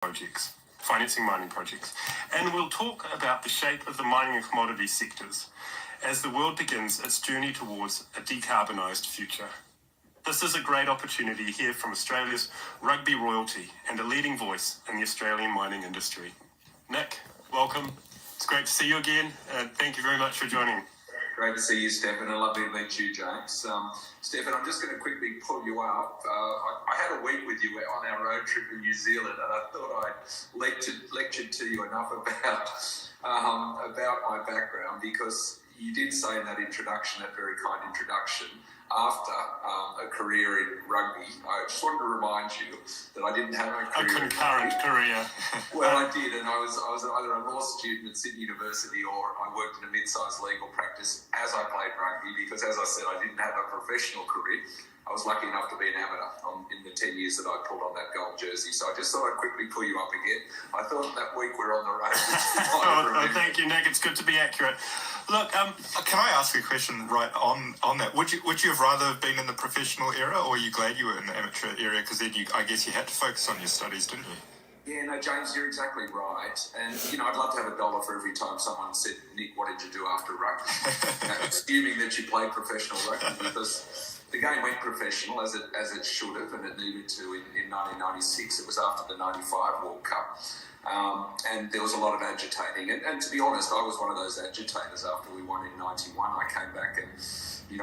projects, financing mining projects. And we'll talk about the shape of the mining and commodity sectors as the world begins its journey towards a decarbonised future. This is a great opportunity to hear from Australia's rugby royalty and a leading voice in the Australian mining industry. Nick, welcome. It's great to see you again, and thank you very much for joining. Great to see you, Stefan, and lovely to meet you, James. Stefan, I'm just going to quickly pull you up. I had a week with you on our road trip in New Zealand, and I thought I'd lectured to you enough about my background, because you did say in that introduction, that very kind introduction, after a career in rugby, I just wanted to remind you that I didn't have a concurrent career. Well, I did, and I was either a law student at Sydney University or I worked in a mid-sized legal practice as I played rugby, because, as I said, I didn't have a professional career. I was lucky enough to be an amateur in the 10 years that I pulled on that gold jersey. So I just thought I'd quickly pull you up again. I thought that week we're on the road. Thank you, Nick. It's good to be accurate. Look, can I ask a question right on that? Would you have rather have been in the professional era, or are you glad you were in the amateur area? Because then I guess you had to focus on your studies, didn't you? Yeah, no, James, you're exactly right. And, I'd love to have $1 for every time someone said, Nick, what did you do after rugby? Assuming that you played professional rugby, because the game went professional as it should have, and it needed to in 1996. It was after the 95 World Cup. And there was a lot of agitating. And to be honest, I was one of those agitators after we won in 91. I came back and,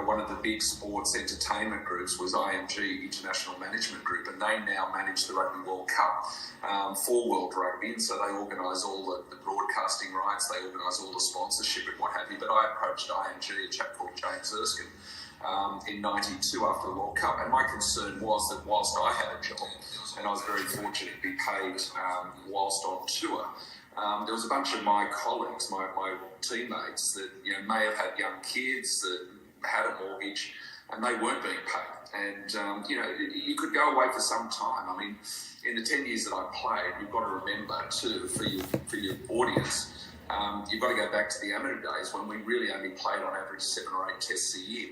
one of the big sports entertainment groups was IMG, International Management Group, and they now manage the Rugby World Cup for World Rugby. And so they organise all the broadcasting rights, they organise all the sponsorship and what have you. But I approached IMG, a chap called James Erskine, in 92 after the World Cup, and my concern was that whilst I had a job, and I was very fortunate to be paid whilst on tour, there was a bunch of my colleagues, my teammates that may have had young kids that had a mortgage, and they weren't being paid. And you could go away for some time. I mean, in the 10 years that I played, you've got to remember too, for your audience, you've got to go back to the amateur days when we really only played on average 7 or 8 tests a year.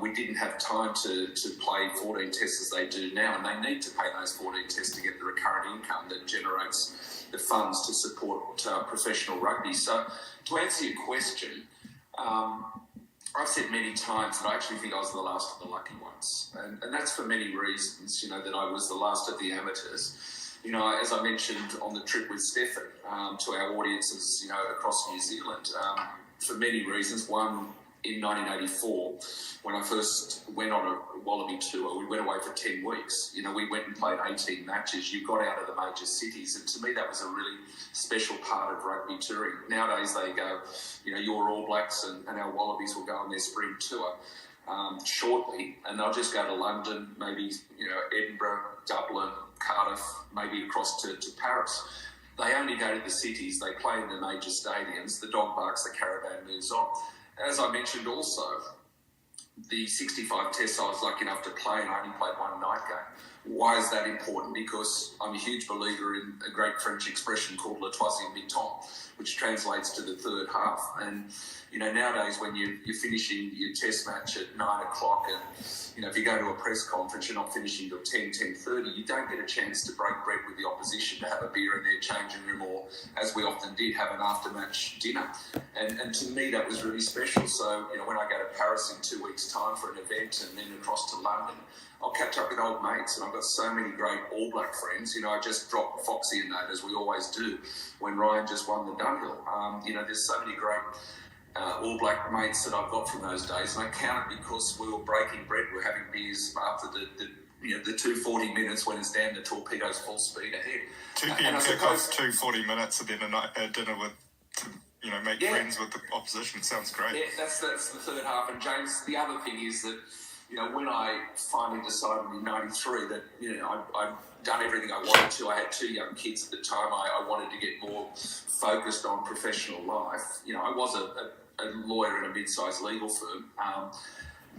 We didn't have time to play 14 tests as they do now, and they need to pay those 14 tests to get the recurrent income that generates the funds to support professional rugby. So to answer your question, I've said many times that I actually think I was the last of the lucky ones, and that's for many reasons, that I was the last of the amateurs. As I mentioned on the trip with Stefan, to our audiences, across New Zealand, for many reasons. One, in 1984, when I first went on a Wallaby tour, we went away for 10 weeks. We went and played 18 matches. You got out of the major cities, and to me that was a really special part of rugby touring. Nowadays they go, your All Blacks and our Wallabies will go on their spring tour shortly, and they'll just go to London, maybe Edinburgh, Dublin, Cardiff, maybe across to Paris. They only go to the cities, they play in the major stadiums, the dog barks, the caravan moves on. As I mentioned also, the 65 tests I was lucky enough to play, and I only played one night game. Why is that important? Because I'm a huge believer in a great French expression called le troisième mi-temps, which translates to the third half. And, nowadays when you're finishing your test match at 9 o'clock and, if you go to a press conference, you're not finishing till 10:30, you don't get a chance to break bread with the opposition, to have a beer in their changing room, or, as we often did, have an after-match dinner. And to me, that was really special. So, when I go to Paris in 2 weeks' time for an event and then across to London, I'll catch up with old mates, and I've got so many great All Black friends. I just dropped Foxy a note, as we always do, when Ryan just won the Dunhill. There's so many great All Black mates that I've got from those days, and I count it because we were breaking bread, we were having beers after the 240 minutes when it's down the torpedoes full speed ahead. 2 p.m. kickoff, 240 minutes, and then a dinner with, make friends with the opposition. Sounds great. Yeah, that's the third half. And James, the other thing is that, when I finally decided in 93 that, I'd done everything I wanted to, I had 2 young kids at the time, I wanted to get more focused on professional life. I was a lawyer in a mid-sized legal firm,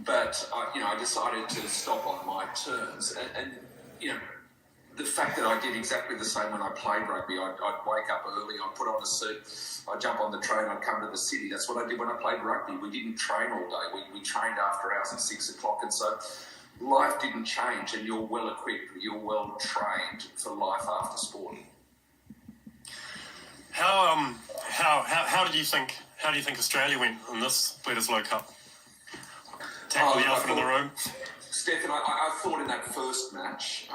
but I decided to stop on my terms. And the fact that I did exactly the same when I played rugby, I'd wake up early, I'd put on a suit, I'd jump on the train, I'd come to the city. That's what I did when I played rugby. We didn't train all day. We trained after hours at 6 o'clock. And so life didn't change, and you're well equipped, you're well trained for life after sport. How do you think Australia went in this Bledisloe Cup? Tackle the elephant in the room. Stefan, I thought in that first match,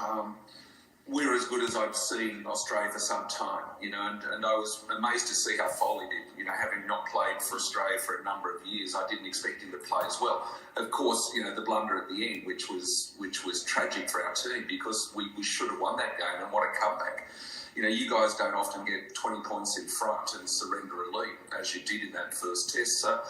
we're as good as I've seen Australia for some time, and I was amazed to see how Foley did, having not played for Australia for a number of years. I didn't expect him to play as well. Of course, the blunder at the end, which was tragic for our team, because we should have won that game, and what a comeback. You guys don't often get 20 points in front and surrender a lead, as you did in that first test. So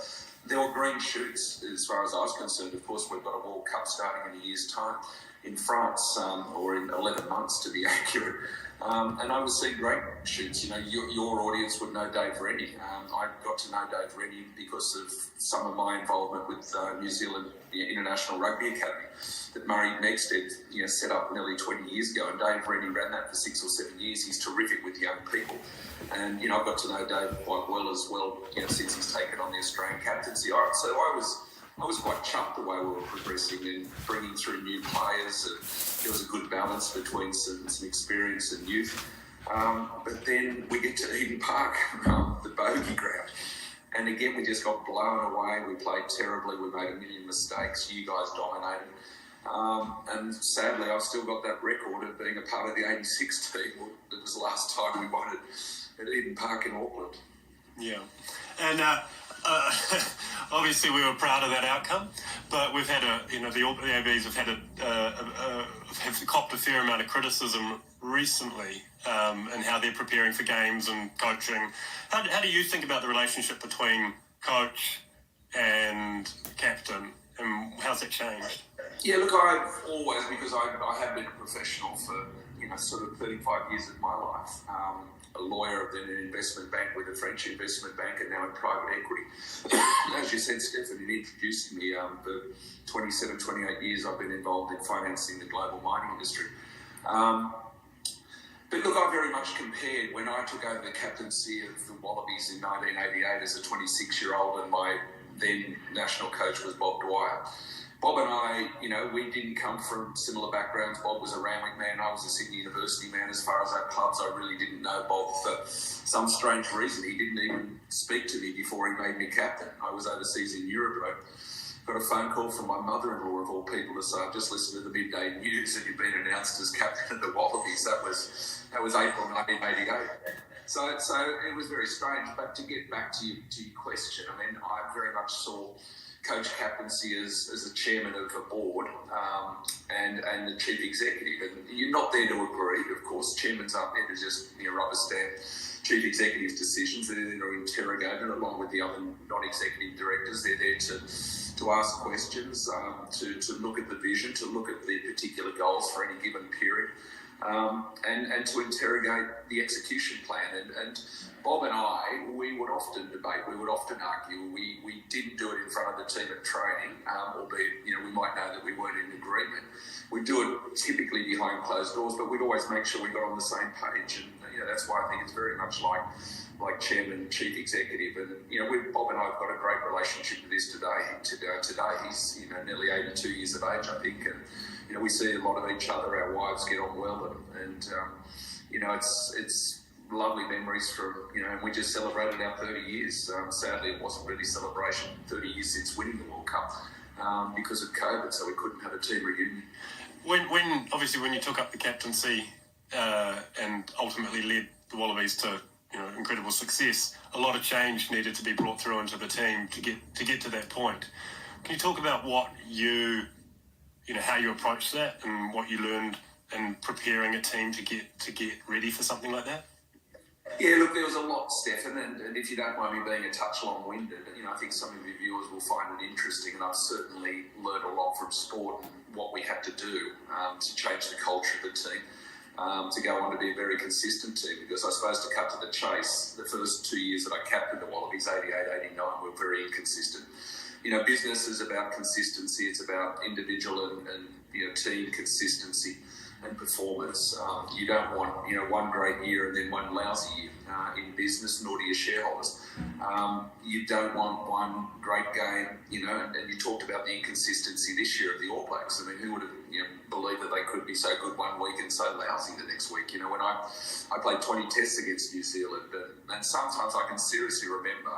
there were green shoots as far as I was concerned. Of course, we've got a World Cup starting in a year's time in France, or in 11 months to be accurate. And I was seeing great shoots. Your audience would know Dave Rennie. I got to know Dave Rennie because of some of my involvement with New Zealand International Rugby Academy that Murray Megstead set up nearly 20 years ago. And Dave Rennie ran that for 6 or 7 years. He's terrific with young people. And, I've got to know Dave quite well as well, since he's taken on the Australian captaincy. So I was quite chuffed the way we were progressing and bringing through new players. And there was a good balance between some experience and youth. But then we get to Eden Park, the bogey ground. And again, we just got blown away. We played terribly. We made a million mistakes. You guys dominated. And sadly, I've still got that record of being a part of the 86 team. It was the last time we won it at Eden Park in Auckland. Yeah. And obviously we were proud of that outcome, but we've had the Auckland ABs have copped a fair amount of criticism recently in how they're preparing for games and coaching. How do you think about the relationship between coach and captain, and how's that changed? Yeah, look, I've always, because I have been a professional for sort of 35 years of my life. A lawyer, then an investment bank with a French investment bank, and now in private equity. As you said, Stefan, you introduced me. For 27, 28 years, I've been involved in financing the global mining industry. But look, I very much compared when I took over the captaincy of the Wallabies in 1988 as a 26-year-old, and my then national coach was Bob Dwyer. Bob and I, we didn't come from similar backgrounds. Bob was a Randwick man. I was a Sydney University man. As far as our clubs, I really didn't know Bob for some strange reason. He didn't even speak to me before he made me captain. I was overseas in Europe. I got a phone call from my mother-in-law, of all people, to say, I've just listened to the midday news and you've been announced as captain of the Wallabies. That was April 1988. So it was very strange. But to get back to your question, I very much saw coach captaincy as a chairman of a board and the chief executive. And you're not there to agree, of course. Chairmans aren't there to just rubber stamp chief executive's decisions. They're there to interrogate it along with the other non-executive directors. They're there to ask questions, to look at the vision, to look at the particular goals for any given period. And to interrogate the execution plan. And Bob and I, we would often debate, we would often argue. We didn't do it in front of the team at training, albeit, we might know that we weren't in agreement. We'd do it typically behind closed doors, but we'd always make sure we got on the same page. And, that's why I think it's very much like chairman, chief executive. And, Bob and I have got a great relationship with this today. Today he's, nearly 82 years of age, I think. And, we see a lot of each other. Our wives get on well, and it's lovely memories from, and we just celebrated our 30 years. Sadly, it wasn't really celebration 30 years since winning the World Cup because of COVID, so we couldn't have a team reunion. When you took up the captaincy and ultimately led the Wallabies to incredible success, a lot of change needed to be brought through into the team to get to that point. Can you talk about what how you approached that and what you learned in preparing a team to get ready for something like that? Yeah, look, there was a lot, Stefan, and if you don't mind me being a touch long-winded, I think some of your viewers will find it interesting, and I've certainly learned a lot from sport and what we had to do to change the culture of the team, to go on to be a very consistent team, because I suppose to cut to the chase, the first 2 years that I captained the Wallabies, 88, 89, were very inconsistent. Business is about consistency. It's about individual and team consistency. and performance. You don't want one great year and then one lousy year in business, nor do your shareholders. You don't want one great game, and you talked about the inconsistency this year of the All Blacks. I mean, who would have believed that they could be so good one week and so lousy the next week? When I played 20 tests against New Zealand, and sometimes I can seriously remember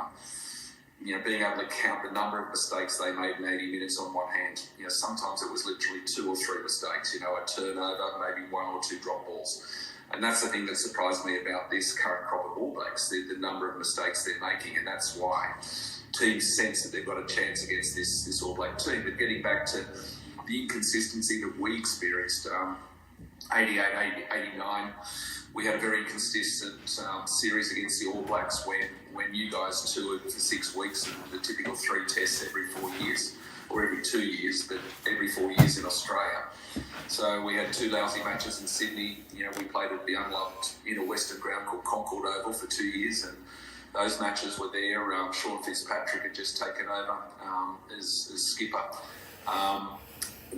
being able to count the number of mistakes they made in 80 minutes on one hand. Sometimes it was literally 2 or 3 mistakes, a turnover, maybe 1 or 2 drop balls. And that's the thing that surprised me about this current crop of All Blacks, the number of mistakes they're making, and that's why teams sense that they've got a chance against this All Black team. But getting back to the inconsistency that we experienced, 88, 89, we had a very consistent series against the All Blacks when you guys toured for 6 weeks and the typical 3 tests every 4 years, or every 2 years, but every 4 years in Australia. So we had 2 lousy matches in Sydney. We played at the unloved inner western ground called Concord Oval for 2 years, and those matches were there. Sean Fitzpatrick had just taken over as skipper.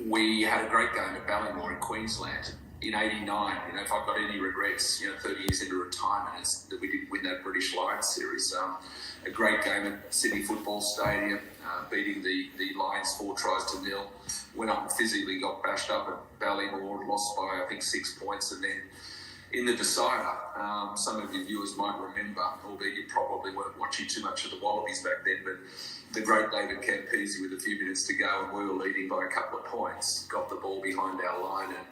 We had a great game at Ballymore in Queensland in 89. If I've got any regrets, 30 years into retirement, it's that we didn't win that British Lions series. A great game at Sydney Football Stadium, beating the Lions 4 tries to 0. Went up and physically got bashed up at Ballymore, lost by I think 6 points, and then in the decider, some of your viewers might remember, albeit you probably weren't watching too much of the Wallabies back then, but the great David Campese, with a few minutes to go and we were leading by a couple of points, got the ball behind our line, and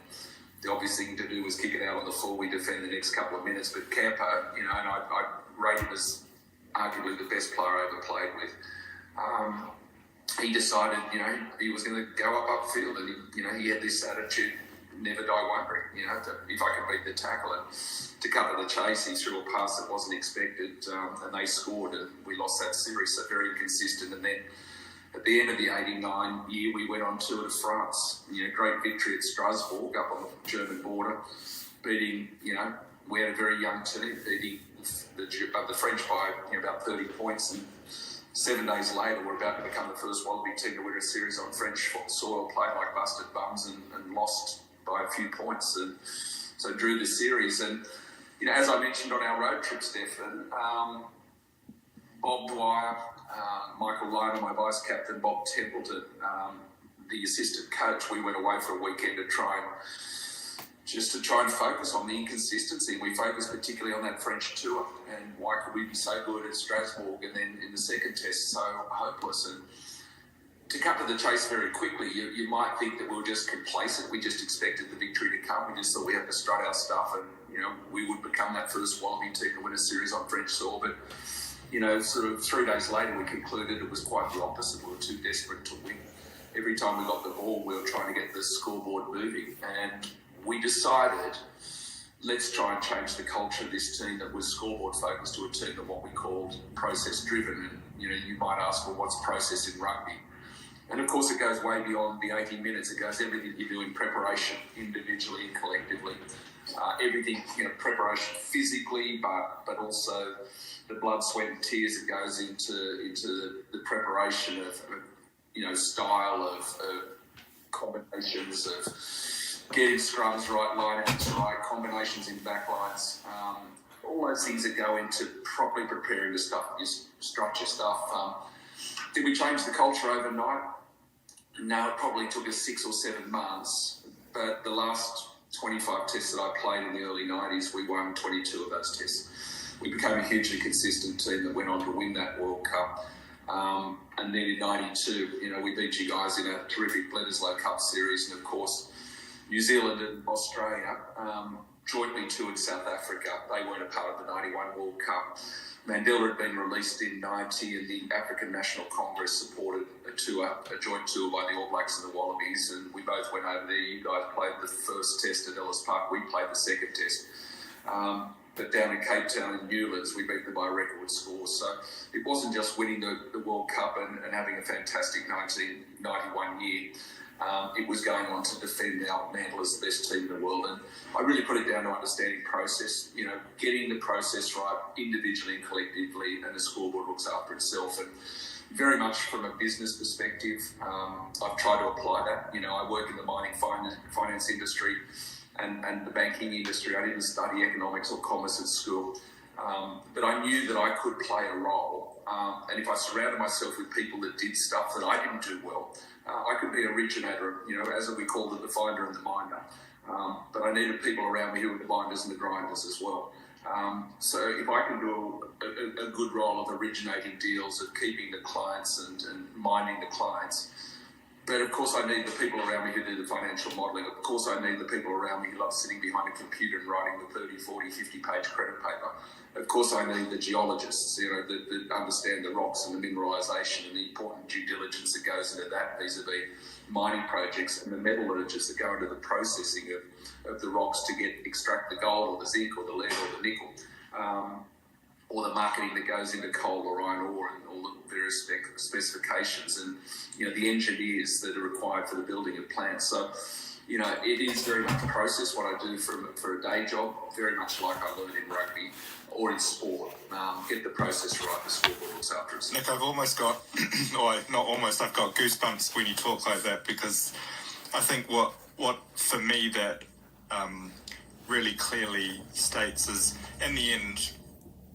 the obvious thing to do was kick it out on the full. We defend the next couple of minutes, but Campo, and I rate him as arguably the best player I ever played with. He decided, he was going to go up upfield, and he had this attitude, never die wondering, if I could beat the tackle. And to cut to the chase, he threw a pass that wasn't expected, and they scored, and we lost that series. So very inconsistent. And then at the end of the 89 year, we went on tour to France. Great victory at Strasbourg, up on the German border, beating, we had a very young team, beating the French by about 30 points. And 7 days later, we're about to become the first Wallaby team to win a series on French soil, played like busted bums and lost by a few points. And so drew the series. And, as I mentioned on our road trip, Stefan, Bob Dwyer, Michael Lynham, my vice captain, Bob Templeton, the assistant coach, we went away for a weekend to try and focus on the inconsistency. We focused particularly on that French tour and why could we be so good at Strasbourg and then in the second test so hopeless. And to cut to the chase very quickly, you might think that we were just complacent. We just expected the victory to come. We just thought we had to strut our stuff and, we would become that first Wallaby team to win a series on French soil. But, sort of 3 days later, we concluded it was quite the opposite. We were too desperate to win. Every time we got the ball, we were trying to get the scoreboard moving. And we decided, let's try and change the culture of this team that was scoreboard focused to a team that what we called process driven. And, you might ask, well, what's process in rugby? And of course, it goes way beyond the 80 minutes. It goes everything you do in preparation, individually and collectively. Everything, preparation physically, but also the blood, sweat, and tears that goes into the preparation of style of combinations of getting scrums right, line-outs right, combinations in backlines. All those things that go into properly preparing the stuff, you strut your stuff. Did we change the culture overnight? No, it probably took us 6 or 7 months. But the last 25 tests that I played in the early 90s, we won 22 of those tests. We became a hugely consistent team that went on to win that World Cup. And then in 92, we beat you guys in a terrific Bledisloe Cup series. And of course, New Zealand and Australia jointly toured South Africa. They weren't a part of the 91 World Cup. Mandela had been released in 90 and the African National Congress supported a joint tour by the All Blacks and the Wallabies, and we both went over there. You guys played the first test at Ellis Park, we played the second test. But down in Cape Town in Newlands, we beat them by record scores. So it wasn't just winning the World Cup and having a fantastic 1991 year. It was going on to defend our mantle as the best team in the world. And I really put it down to understanding process, getting the process right individually and collectively, and the scoreboard looks after itself. And very much from a business perspective, I've tried to apply that. I work in the mining finance industry. and the banking industry. I didn't study economics or commerce at school, but I knew that I could play a role. And if I surrounded myself with people that did stuff that I didn't do well, I could be a originator, as we called it, the finder and the minder. But I needed people around me who were the minders and the grinders as well. So if I can do a good role of originating deals, of keeping the clients and minding the clients, but of course I need the people around me who do the financial modelling. Of course I need the people around me who love sitting behind a computer and writing the 30, 40, 50-page credit paper. Of course I need the geologists, that understand the rocks and the mineralisation and the important due diligence that goes into that vis-a-vis mining projects, and the metallurgists that go into the processing of the rocks to extract the gold or the zinc or the lead or the nickel, or the marketing that goes into coal or iron ore and all the various specifications, and the engineers that are required for the building of plants. So it is very much a process what I do for a day job, very much like I learned in rugby or in sport. Get the process right, the scoreboard looks after us. Nick, I've almost got, or not almost, I've got goosebumps when you talk like that, because I think what for me that really clearly states is, in the end,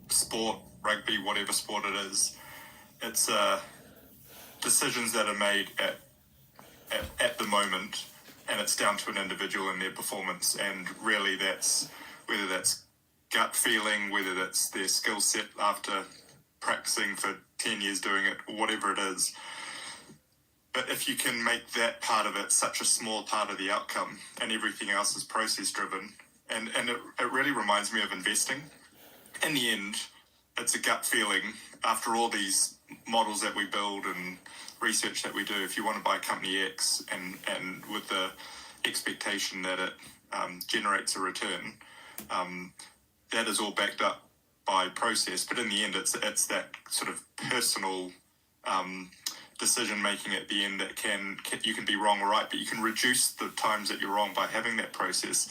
sport, rugby, whatever sport it is, it's decisions that are made at the moment, and it's down to an individual and their performance, and really that's whether that's gut feeling, whether that's their skill set after practicing for 10 years doing it, or whatever it is. But if you can make that part of it such a small part of the outcome, and everything else is process driven, and it really reminds me of investing. In the end, it's a gut feeling. After all these models that we build and research that we do, if you want to buy company X and with the expectation that it generates a return, that is all backed up by process. But in the end, it's that sort of personal decision making at the end that you can be wrong or right, but you can reduce the times that you're wrong by having that process.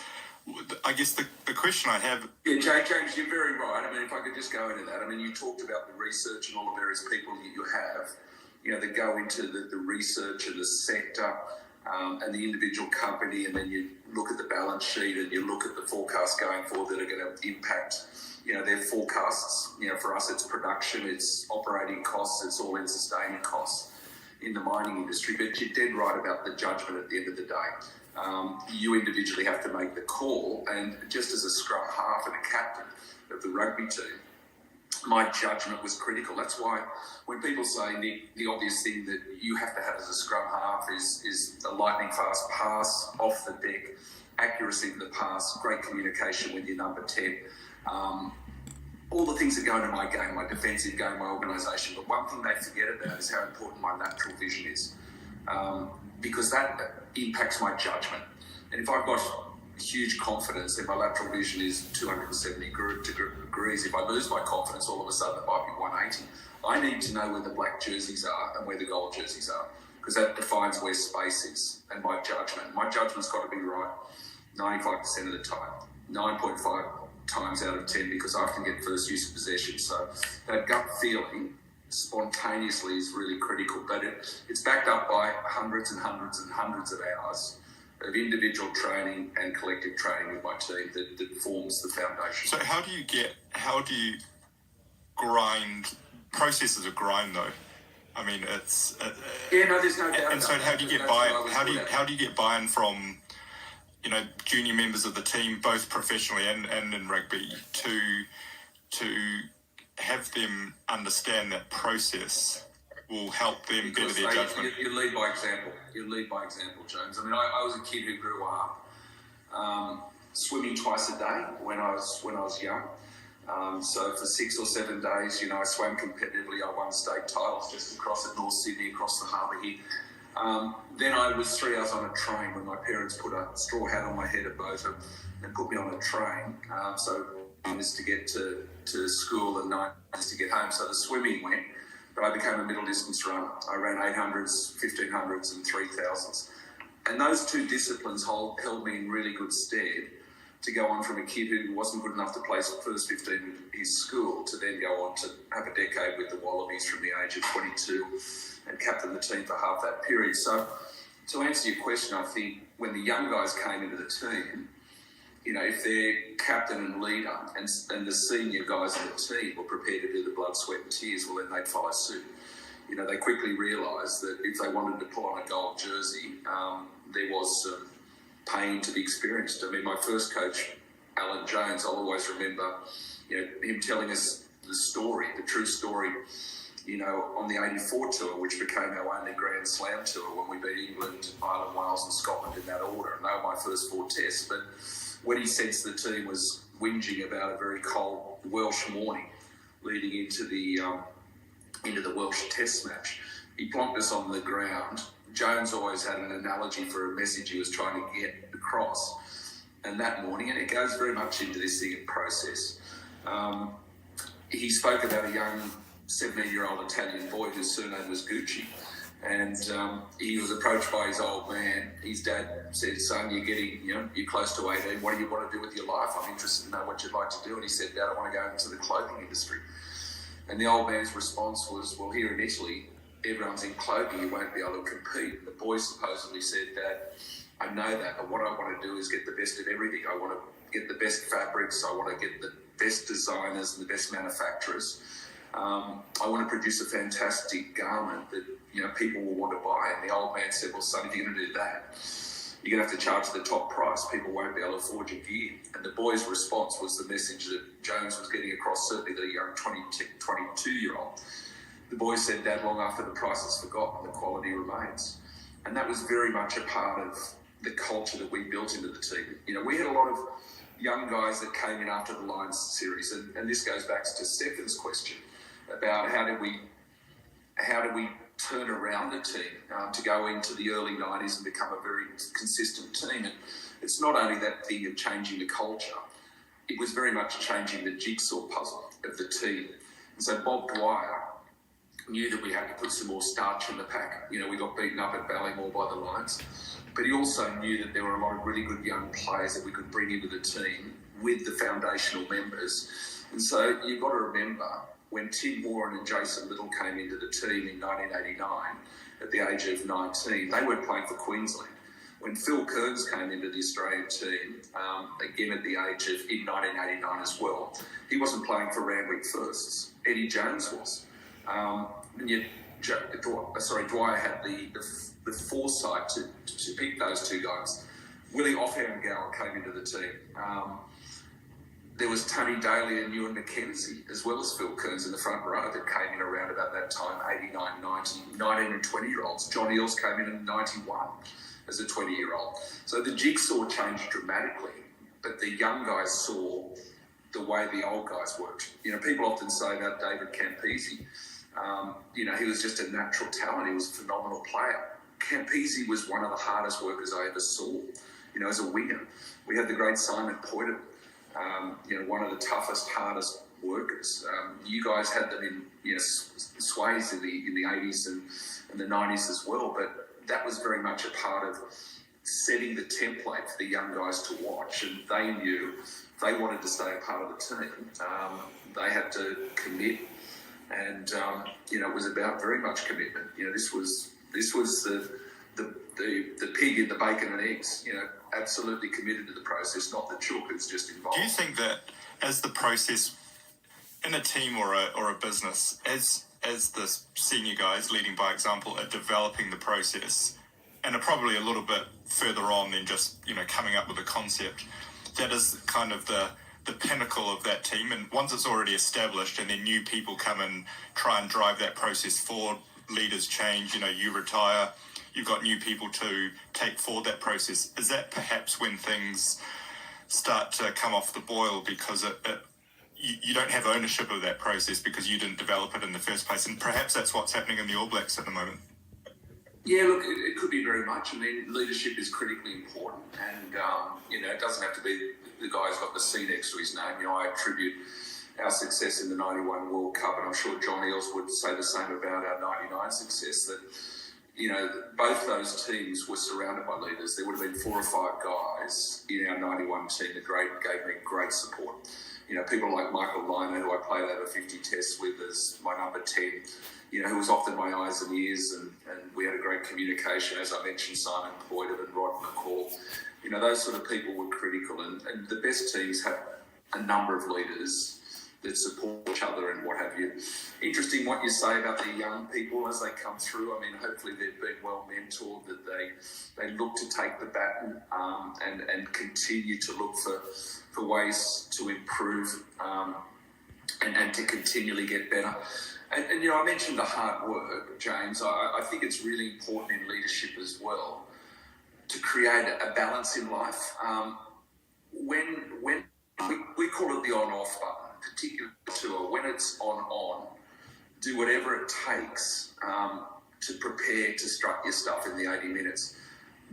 I guess the question I have... Yeah, James, you're very right. I mean, if I could just go into that. I mean, you talked about the research and all the various people that you have, that go into the research and the sector and the individual company, and then you look at the balance sheet and you look at the forecasts going forward that are going to impact, their forecasts. For us, it's production, it's operating costs, it's all in sustaining costs in the mining industry. But you're dead right about the judgment at the end of the day. You individually have to make the call, and just as a scrum half and a captain of the rugby team, my judgment was critical. That's why when people say, Nick, the obvious thing that you have to have as a scrum half is a lightning fast pass off the deck, accuracy in the pass, great communication with your number 10, all the things that go into my game, my defensive game, my organisation. But one thing they forget about is how important my lateral vision is, because that impacts my judgment. And if I've got huge confidence that my lateral vision is 270 degrees, if I lose my confidence, all of a sudden it might be 180. I need to know where the black jerseys are and where the gold jerseys are, because that defines where space is and my judgment. My judgment's got to be right 95% of the time, 9.5 times out of 10, because I often get first use of possession. So that gut feeling spontaneously is really critical, but it's backed up by hundreds and hundreds and hundreds of hours of individual training and collective training with my team that forms the foundation. So how do you grind, processes of grind though? I mean, it's... there's no doubt. And so how do you get buy-in? How do you get buy-in from, junior members of the team, both professionally and in rugby, to have them understand that process will help them better their judgment? You lead by example. James. I mean, I was a kid who grew up swimming twice a day when I was young. So for 6 or 7 days, I swam competitively. I won state titles just across at North Sydney, across the harbour here. Then I was 3 hours on a train when my parents put a straw hat on my head at Bota and put me on a train. So is to get to school and 9 is to get home. So the swimming went, but I became a middle distance runner. I ran 800s, 1500s and 3000s. And those two disciplines held me in really good stead to go on from a kid who wasn't good enough to play first 15 in his school to then go on to have a decade with the Wallabies from the age of 22 and captain the team for half that period. So to answer your question, I think when the young guys came into the team, if their captain and leader and the senior guys in the team were prepared to do the blood, sweat and tears, well, then they'd follow suit. They quickly realised that if they wanted to put on a gold jersey, there was some pain to be experienced. I mean, my first coach, Alan Jones, I'll always remember, him telling us the true story, on the 84 tour, which became our only Grand Slam tour when we beat England, Ireland, Wales and Scotland in that order. And they were my first 4 tests. But when he sensed the team was whinging about a very cold Welsh morning leading into the Welsh test match, he plonked us on the ground. Jones always had an analogy for a message he was trying to get across. And that morning, and it goes very much into this thing of process, he spoke about a young 17-year-old Italian boy whose surname was Gucci. And he was approached by his old man. His dad said, "Son, you're close to 18. What do you want to do with your life? I'm interested to know what you'd like to do." And he said, "Dad, I want to go into the clothing industry." And the old man's response was, "Well, here in Italy, everyone's in clothing. You won't be able to compete." And the boy supposedly said, "Dad, I know that, but what I want to do is get the best of everything. I want to get the best fabrics. I want to get the best designers and the best manufacturers. I want to produce a fantastic garment that people will want to buy." And the old man said, "Well, son, if you're going to do that, you're going to have to charge the top price. People won't be able to afford your gear." And the boy's response was the message that Jones was getting across, certainly the young 22-year-old. The boy said, "Dad, long after the price is forgotten, the quality remains." And that was very much a part of the culture that we built into the team. We had a lot of young guys that came in after the Lions series, and this goes back to Stefan's question about how did we turn around the team to go into the early 90s and become a very consistent team. And it's not only that thing of changing the culture, it was very much changing the jigsaw puzzle of the team. And so Bob Dwyer knew that we had to put some more starch in the pack. We got beaten up at Ballymore by the Lions, but he also knew that there were a lot of really good young players that we could bring into the team with the foundational members. And so you've got to remember, when Tim Warren and Jason Little came into the team in 1989, at the age of 19, they weren't playing for Queensland. When Phil Kearns came into the Australian team, again at the age of, in 1989 as well, he wasn't playing for Randwick Firsts. Eddie Jones was. And yet, Dwyer had the foresight to pick those two guys. Willie Offham-Gower came into the team. There was Tony Daly and Ewan McKenzie, as well as Phil Kearns in the front row that came in around about that time, 89, 90, 19 and 20-year-olds. John Eales came in 91 as a 20-year-old. So the jigsaw changed dramatically, but the young guys saw the way the old guys worked. People often say about David Campese, he was just a natural talent. He was a phenomenal player. Campese was one of the hardest workers I ever saw, as a winger. We had the great Simon Poyton, one of the toughest, hardest workers. You guys had them in sways in the 80s and the 90s as well, but that was very much a part of setting the template for the young guys to watch, and they knew if they wanted to stay a part of the team, they had to commit, and it was about very much commitment. This was the pig in the bacon and eggs. Absolutely committed to the process, not the chook that's just involved. Do you think that as the process in a team or a business, as the senior guys leading by example are developing the process and are probably a little bit further on than just coming up with a concept, that is kind of the pinnacle of that team, and once it's already established and then new people come and try and drive that process forward, leaders change, you retire, you've got new people to take forward that process. Is that perhaps when things start to come off the boil because you don't have ownership of that process because you didn't develop it in the first place? And perhaps that's what's happening in the All Blacks at the moment. Yeah, look, it could be very much. I mean, leadership is critically important, and it doesn't have to be the guy who's got the C next to his name. I attribute our success in the 91 World Cup, and I'm sure John Eales would say the same about our 99 success, that both those teams were surrounded by leaders. There would have been 4 or 5 guys in our 91 team that gave me great support. People like Michael Liner, who I played over 50 tests with as my number 10, who was often my eyes and ears, and we had a great communication. As I mentioned, Simon Poyton and Rod McCall, those sort of people were critical, and the best teams have a number of leaders that support each other and what have you. Interesting what you say about the young people as they come through. I mean, hopefully they've been well mentored, that they look to take the baton and continue to look for ways to improve and to continually get better. And I mentioned the hard work, James. I think it's really important in leadership as well to create a balance in life. When we call it the on-off button, particularly tour, when it's on, do whatever it takes to prepare to strut your stuff in the 80 minutes.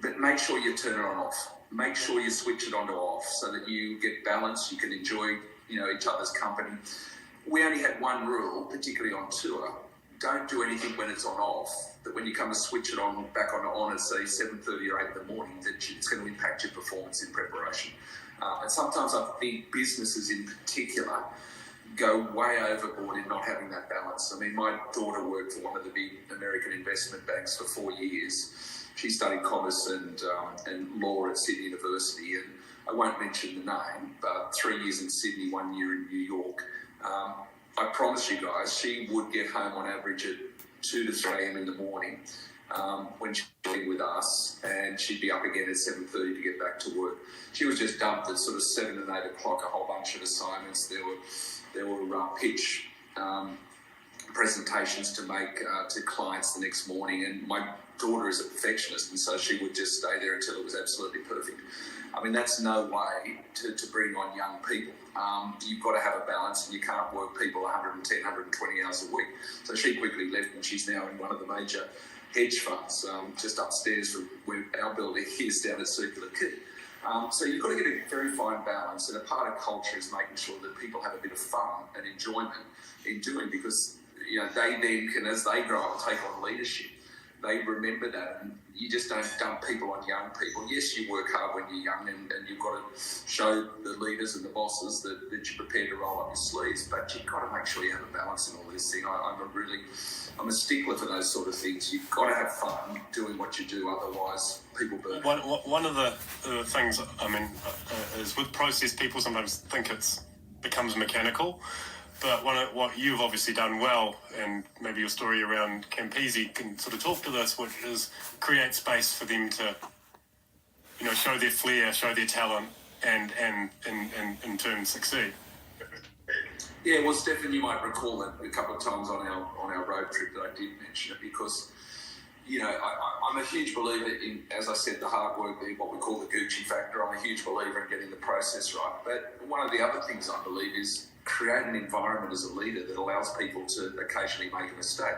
But make sure you turn it on off. Make sure you switch it on to off so that you get balance, you can enjoy each other's company. We only had one rule, particularly on tour. Don't do anything when it's on off, that when you come to switch it on back on at say 7:30 or 8 in the morning, that it's going to impact your performance in preparation. And sometimes I think businesses in particular go way overboard in not having that balance. I mean, my daughter worked for one of the big American investment banks for 4 years. She studied commerce and law at Sydney University, and I won't mention the name, but 3 years in Sydney, 1 year in New York. I promise you guys, she would get home on average at 2 to 3 a.m. in the morning when she'd be with us, and she'd be up again at 7:30 to get back to work. She was just dumped at sort of 7 and 8 o'clock, a whole bunch of assignments. There were pitch presentations to make to clients the next morning, and my daughter is a perfectionist, and so she would just stay there until it was absolutely perfect. I mean, that's no way to bring on young people. You've got to have a balance, and you can't work people 110, 120 hours a week. So she quickly left, and she's now in one of the major hedge funds just upstairs from where our building is down at Circular Quay. So you've got to get a very fine balance, and a part of culture is making sure that people have a bit of fun and enjoyment in doing, because they then can, as they grow up, take on leadership. They remember that, and you just don't dump people on young people. Yes, you work hard when you're young, and you've got to show the leaders and the bosses that you're prepared to roll up your sleeves, but you've got to make sure you have a balance in all this thing. I'm a stickler for those sort of things. You've got to have fun doing what you do, otherwise people burn out. One of the things, I mean, is with process, people sometimes think it becomes mechanical. But what you've obviously done well, and maybe your story around Campese can sort of talk to this, which is create space for them to, show their flair, show their talent, and in turn succeed. Yeah, well, Stefan, you might recall that a couple of times on our road trip that I did mention it, because I'm a huge believer in, as I said, the hard work being what we call the Gucci factor. I'm a huge believer in getting the process right. But one of the other things I believe is create an environment as a leader that allows people to occasionally make a mistake.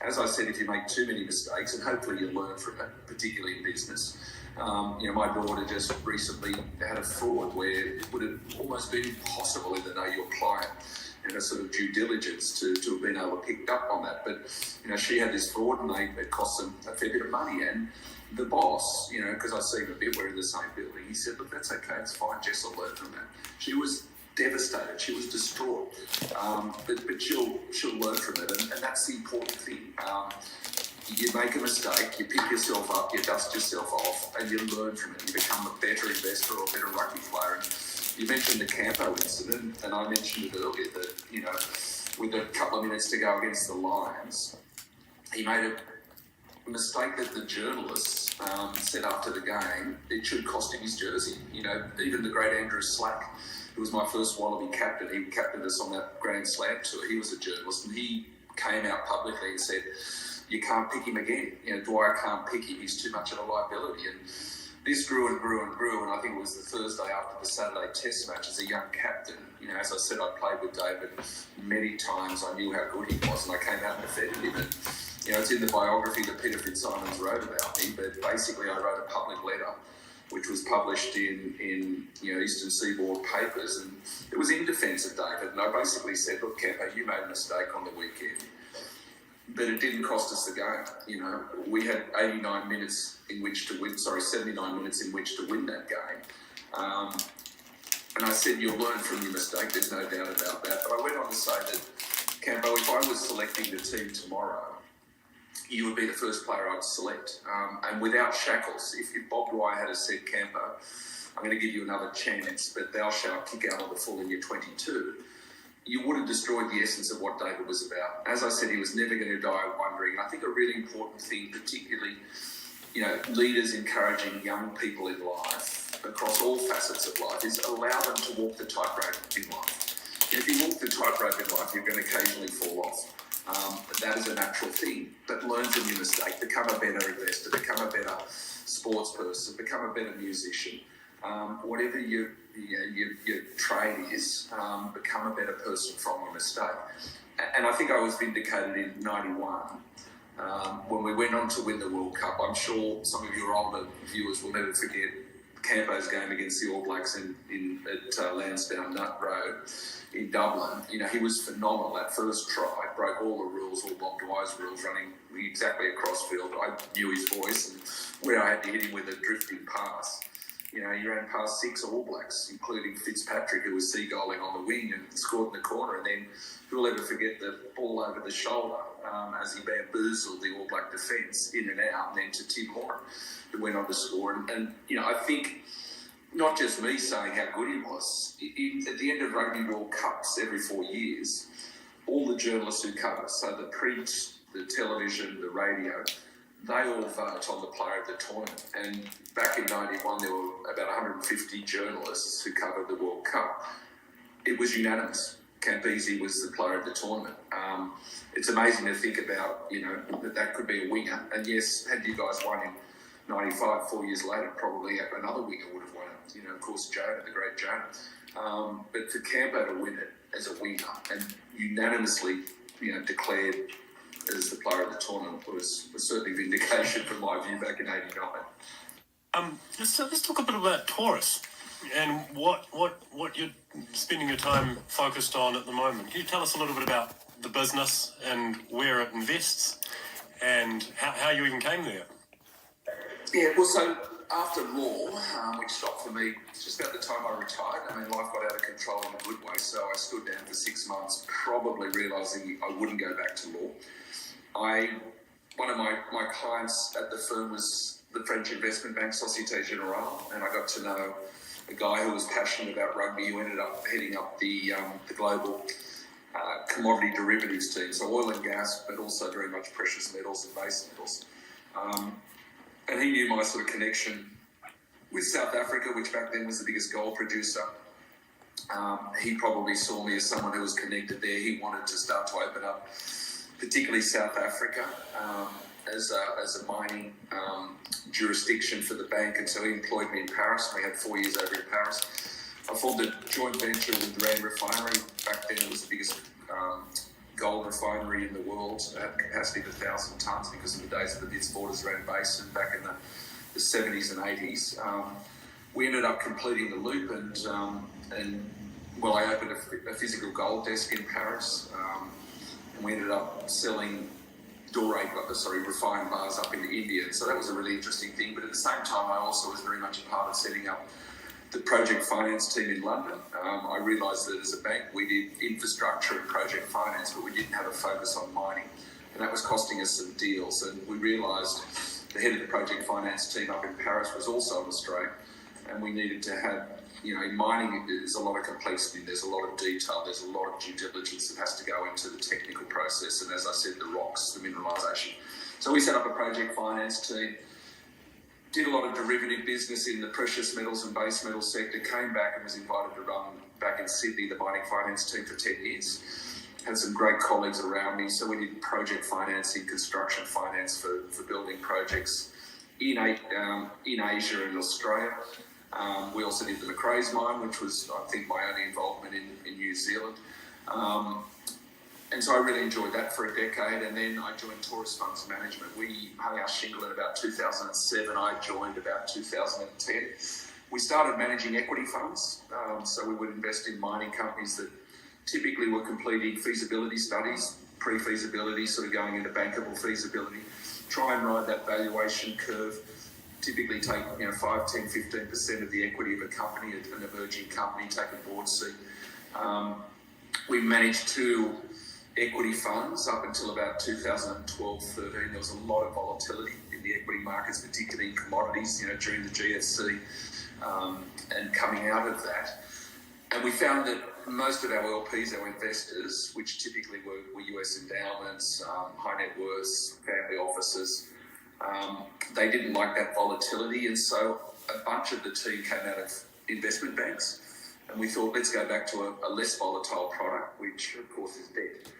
As I said, if you make too many mistakes, and hopefully you learn from it, particularly in business. My daughter just recently had a fraud where it would have almost been impossible in the know your client and a sort of due diligence to have been able to pick up on that. But, she had this fraud, and it cost them a fair bit of money. And the boss, because I see him a bit, we're in the same building, he said, look, that's okay, it's fine, Jess will learn from that. She was devastated, she was distraught, but she'll learn from it, and that's the important thing. You make a mistake, you pick yourself up, you dust yourself off, and you learn from it. You become a better investor or a better rugby player. And you mentioned the Campo incident, and I mentioned it earlier that, with a couple of minutes to go against the Lions, he made a mistake that the journalists said after the game, it should cost him his jersey. Even the great Andrew Slack, who was my first Wallaby captain, he captained us on that Grand Slam tour. He was a journalist, and he came out publicly and said, you can't pick him again. Dwyer can't pick him. He's too much of a liability. And this grew and grew and grew, and I think it was the Thursday after the Saturday Test match as a young captain. As I said, I played with David many times. I knew how good he was, and I came out and defended him. And, it's in the biography that Peter Fitzsimons wrote about me, but basically I wrote a public letter which was published in Eastern Seaboard papers, and it was in defence of David. And I basically said, look, Campo, you made a mistake on the weekend, but it didn't cost us the game. We had 79 minutes in which to win that game. And I said, you'll learn from your mistake, there's no doubt about that. But I went on to say that, Campo, if I was selecting the team tomorrow, you would be the first player I'd select. And without shackles, if Bob Dwyer had said, Campo, I'm going to give you another chance, but thou shalt kick out on the full in year 22, you would have destroyed the essence of what David was about. As I said, he was never going to die wondering. And I think a really important thing, particularly, leaders encouraging young people in life, across all facets of life, is allow them to walk the tightrope in life. And if you walk the tightrope in life, you're going to occasionally fall off. That is a natural thing, but learn from your mistake, become a better investor, become a better sports person, become a better musician. Whatever your trade is, become a better person from your mistake. And I think I was vindicated in 91 when we went on to win the World Cup. I'm sure some of your older viewers will never forget Campo's game against the All Blacks at Lansdowne Nut Road in Dublin. He was phenomenal. That first try broke all the rules, all Bob Dwyer's rules, running exactly across field. I knew his voice and where I had to hit him with a drifting pass. He ran past 6 All Blacks, including Fitzpatrick, who was seagulling on the wing and scored in the corner. And then who'll ever forget the ball over the shoulder as he bamboozled the All Black defence in and out, and then to Tim Horan, who went on to score. And I think not just me saying how good he was. At the end of Rugby World Cups every 4 years, all the journalists who cover, so the print, the television, the radio, they all vote on the player of the tournament. And back in 91, there were about 150 journalists who covered the World Cup. It was unanimous. Campese was the player of the tournament. It's amazing to think about, that could be a winger. And yes, had you guys won in 95, 4 years later, probably another winger would have won it. Of course, Jonah, the great Jonah. But for Campo to win it as a winger and unanimously, declared as the player of the tournament was certainly vindication from my view back in '89. Let's talk a bit about Taurus and what you're spending your time focused on at the moment. Can you tell us a little bit about the business and where it invests and how you even came there? Yeah, well, so after law, which stopped for me just about the time I retired, life got out of control in a good way, so I stood down for 6 months, probably realising I wouldn't go back to law. One of my clients at the firm was the French investment bank Société Générale, and I got to know a guy who was passionate about rugby who ended up heading up the global commodity derivatives team, so oil and gas, but also very much precious metals and base metals. And he knew my sort of connection with South Africa, which back then was the biggest gold producer. He probably saw me as someone who was connected there. He wanted to start to open up particularly South Africa, as a mining jurisdiction for the bank, and so he employed me in Paris. We had 4 years over in Paris. I formed a joint venture with Rand Refinery. Back then it was the biggest gold refinery in the world. It had capacity of 1,000 tonnes because of the days of the Witwatersrand Basin back in the 70s and 80s. We ended up completing the loop and I opened a physical gold desk in Paris. And we ended up selling refined bars up in India. So that was a really interesting thing. But at the same time, I also was very much a part of setting up the project finance team in London. I realised that as a bank, we did infrastructure and project finance, but we didn't have a focus on mining. And that was costing us some deals. And we realised the head of the project finance team up in Paris was also an Australian. And we needed to have, in mining, there's a lot of complexity, there's a lot of detail, there's a lot of due diligence that has to go into the technical process, and as I said, the rocks, the mineralisation. So we set up a project finance team, did a lot of derivative business in the precious metals and base metals sector, came back and was invited to run back in Sydney the mining finance team for 10 years. Had some great colleagues around me, so we did project financing, construction finance for building projects in Asia and Australia. We also did the Macraes mine, which was, I think, my only involvement in New Zealand. And so I really enjoyed that for a decade. And then I joined Taurus Funds Management. We hung our shingle in about 2007. I joined about 2010. We started managing equity funds. So we would invest in mining companies that typically were completing feasibility studies, pre-feasibility, sort of going into bankable feasibility, try and ride that valuation curve. Typically take 5, 10, 15% of the equity of a company, an emerging company, take a board seat. We managed 2 equity funds up until about 2012-13. There was a lot of volatility in the equity markets, particularly in commodities, during the GFC and coming out of that. And we found that most of our LPs, our investors, which typically were US endowments, high net worths, family offices, they didn't like that volatility. And so a bunch of the team came out of investment banks. And we thought, let's go back to a less volatile product, which of course is debt.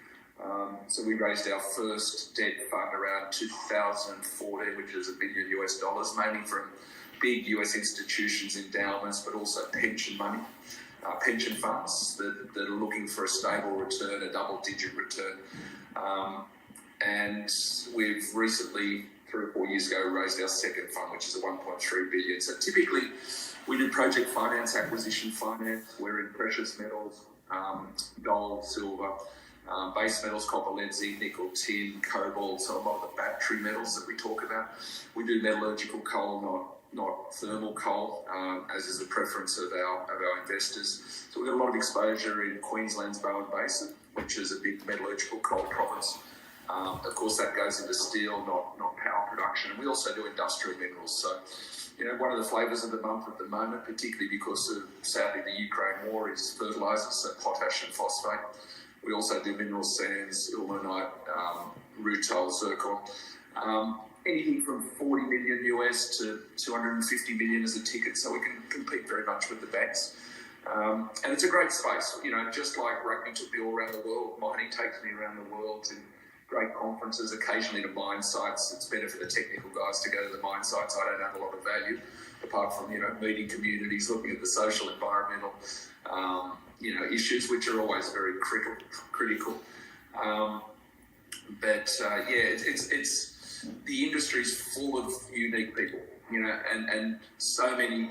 So we raised our first debt fund around 2014, which is $1 billion US, mainly from big US institutions, endowments, but also pension money, pension funds that are looking for a stable return, a double-digit return. And we've recently, 3 or 4 years ago, raised our second fund, which is a 1.3 billion. So typically, we do project finance, acquisition finance. We're in precious metals, gold, silver, base metals, copper, lead, zinc, nickel, tin, cobalt, so a lot of the battery metals that we talk about. We do metallurgical coal, not thermal coal, as is the preference of our investors. So we've got a lot of exposure in Queensland's Bowen Basin, which is a big metallurgical coal province. Of course, that goes into steel, not power production. And we also do industrial minerals. So, one of the flavours of the month at the moment, particularly because of, sadly, the Ukraine war, is fertilisers, so potash and phosphate. We also do mineral sands, ilmenite, rutile, zircon. Anything from 40 million US to 250 million as a ticket, so we can compete very much with the banks. And it's a great space. Just like rugby took me all around the world, mining takes me around the world to great conferences, occasionally to mine sites. It's better for the technical guys to go to the mine sites. I don't have a lot of value, apart from, meeting communities, looking at the social, environmental, issues, which are always very critical. It's the industry's full of unique people, and so many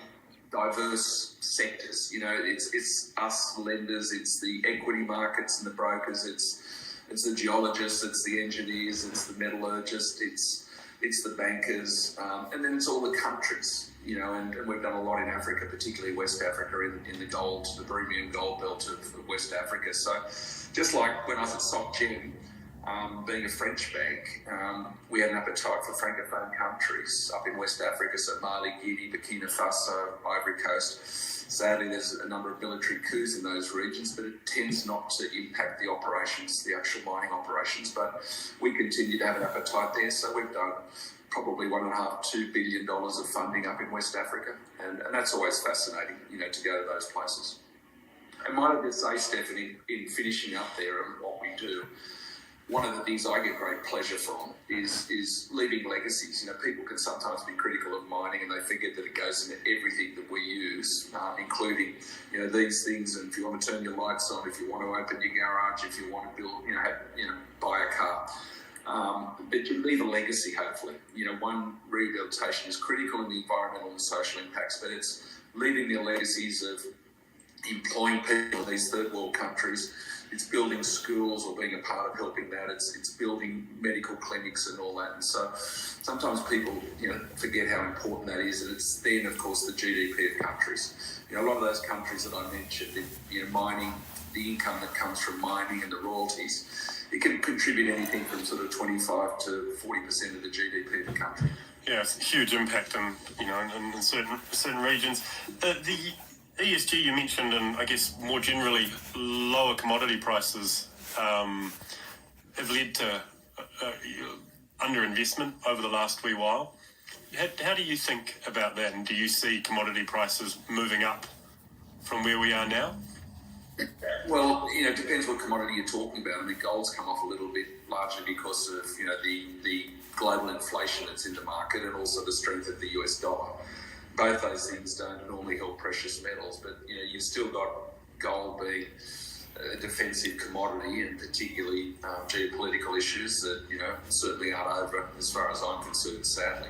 diverse sectors. It's us lenders, it's the equity markets and the brokers, it's the geologists, it's the engineers, it's the metallurgists, it's the bankers, and then it's all the countries. And we've done a lot in Africa, particularly West Africa, in the Birimian gold belt of West Africa. So just like when I was at SocGen, being a French bank, we had an appetite for Francophone countries up in West Africa, so Mali, Guinea, Burkina Faso, Ivory Coast. Sadly, there's a number of military coups in those regions, but it tends not to impact the operations, the actual mining operations. But we continue to have an appetite there, so we've done probably $1.5–2 billion of funding up in West Africa, and that's always fascinating, to go to those places. And might I just say, Stephanie, in finishing up there and what we do, one of the things I get great pleasure from is leaving legacies. People can sometimes be critical of mining and they forget that it goes into everything that we use, including, these things. And if you want to turn your lights on, if you want to open your garage, if you want to build, buy a car. But you leave a legacy, hopefully. One, rehabilitation is critical in the environmental and social impacts, but it's leaving the legacies of employing people in these third world countries. It's building schools or being a part of helping that. It's building medical clinics and all that. And so sometimes people, forget how important that is. And it's then, of course, the GDP of countries. A lot of those countries that I mentioned, mining, the income that comes from mining and the royalties, it can contribute anything from sort of 25 to 40% of the GDP of the country. Yeah, it's a huge impact in certain regions. The ESG you mentioned, and I guess more generally, lower commodity prices have led to underinvestment over the last wee while. How do you think about that, and do you see commodity prices moving up from where we are now? Well, it depends what commodity you're talking about. I mean, gold's come off a little bit, largely because of, the global inflation that's in the market and also the strength of the US dollar. Both those things don't normally help precious metals, but, you've still got gold being a defensive commodity, and particularly geopolitical issues that, certainly aren't over as far as I'm concerned, sadly.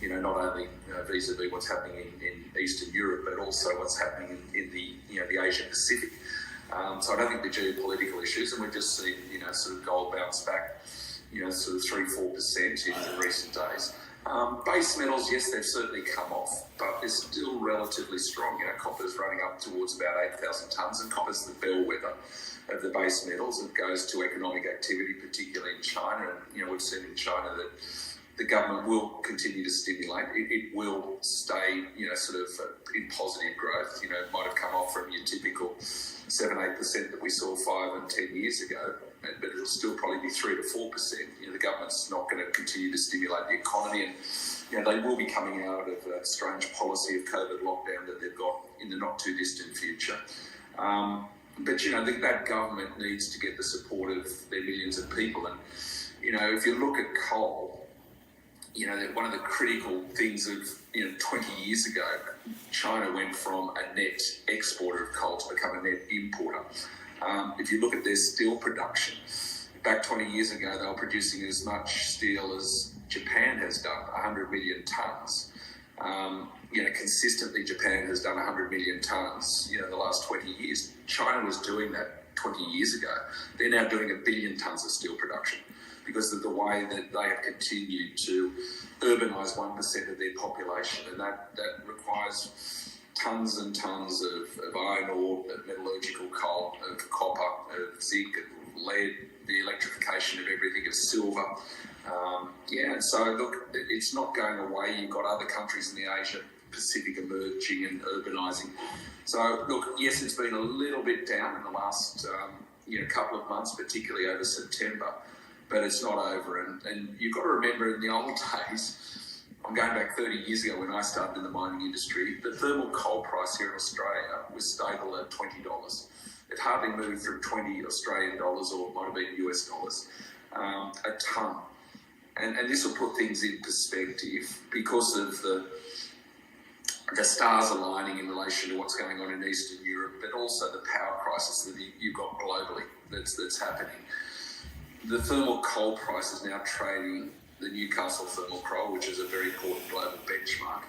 Not only vis-a-vis what's happening in Eastern Europe, but also what's happening in the Asia Pacific. So I don't think the geopolitical issues, and we've just seen, sort of gold bounce back, sort of 3–4% in recent days. Base metals, yes, they've certainly come off, but they're still relatively strong. Copper's running up towards about 8,000 tonnes, and copper's the bellwether of the base metals. It goes to economic activity, particularly in China. And, we've seen in China that the government will continue to stimulate. It will stay, sort of in positive growth. It might have come off from your typical 7-8% that we saw 5 and 10 years ago, but it'll still probably be 3 to 4%. The government's not going to continue to stimulate the economy, and they will be coming out of a strange policy of COVID lockdown that they've got in the not too distant future. But that government needs to get the support of their millions of people, and if you look at coal. One of the critical things of 20 years ago, China went from a net exporter of coal to become a net importer. If you look at their steel production, back 20 years ago, they were producing as much steel as Japan has done, 100 million tonnes. Consistently, Japan has done 100 million tonnes, the last 20 years. China was doing that 20 years ago. They're now doing 1 billion tonnes of steel production, because of the way that they have continued to urbanise 1% of their population. And that requires tons and tons of iron ore, of metallurgical coal, of copper, of zinc, of lead, the electrification of everything, of silver. And so, look, it's not going away. You've got other countries in the Asia Pacific emerging and urbanising. So, look, yes, it's been a little bit down in the last couple of months, particularly over September. But it's not over, and you've got to remember in the old days, I'm going back 30 years ago when I started in the mining industry, the thermal coal price here in Australia was stable at $20. It hardly moved from 20 Australian dollars, or it might have been US dollars, a tonne. And this will put things in perspective because of the stars aligning in relation to what's going on in Eastern Europe, but also the power crisis that you've got globally that's happening. The thermal coal price is now trading the Newcastle thermal coal, which is a very important global benchmark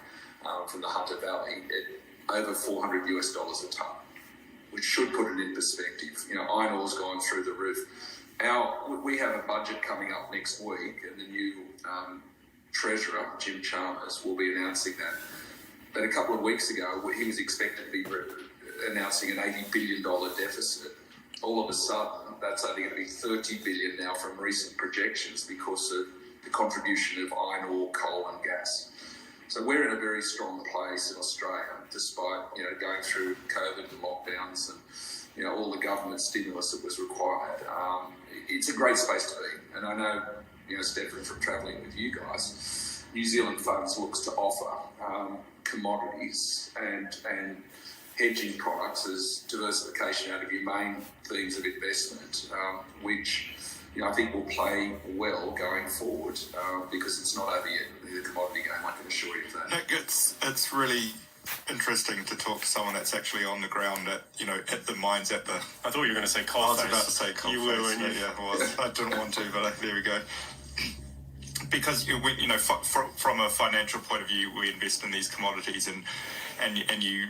from the Hunter Valley, at over $400 a tonne, which should put it in perspective. Iron ore's gone through the roof. We have a budget coming up next week, and the new Treasurer, Jim Chalmers, will be announcing that. But a couple of weeks ago, he was expected to be announcing an $80 billion deficit. All of a sudden, that's only going to be $30 billion now from recent projections because of the contribution of iron ore, coal and gas. So we're in a very strong place in Australia, despite going through COVID and lockdowns and all the government stimulus that was required. It's a great space to be, and I know Stefan, from travelling with you guys, New Zealand Funds looks to offer commodities and hedging products as diversification out of your main themes of investment, which I think will play well going forward because it's not over yet, the commodity game, I can assure you of that. It's really interesting to talk to someone that's actually on the ground at the mines, at the... I thought you were going to say coal. I was about to say coal. You were, weren't you? Yeah, I didn't want to, but there we go. Because from a financial point of view, we invest in these commodities, and you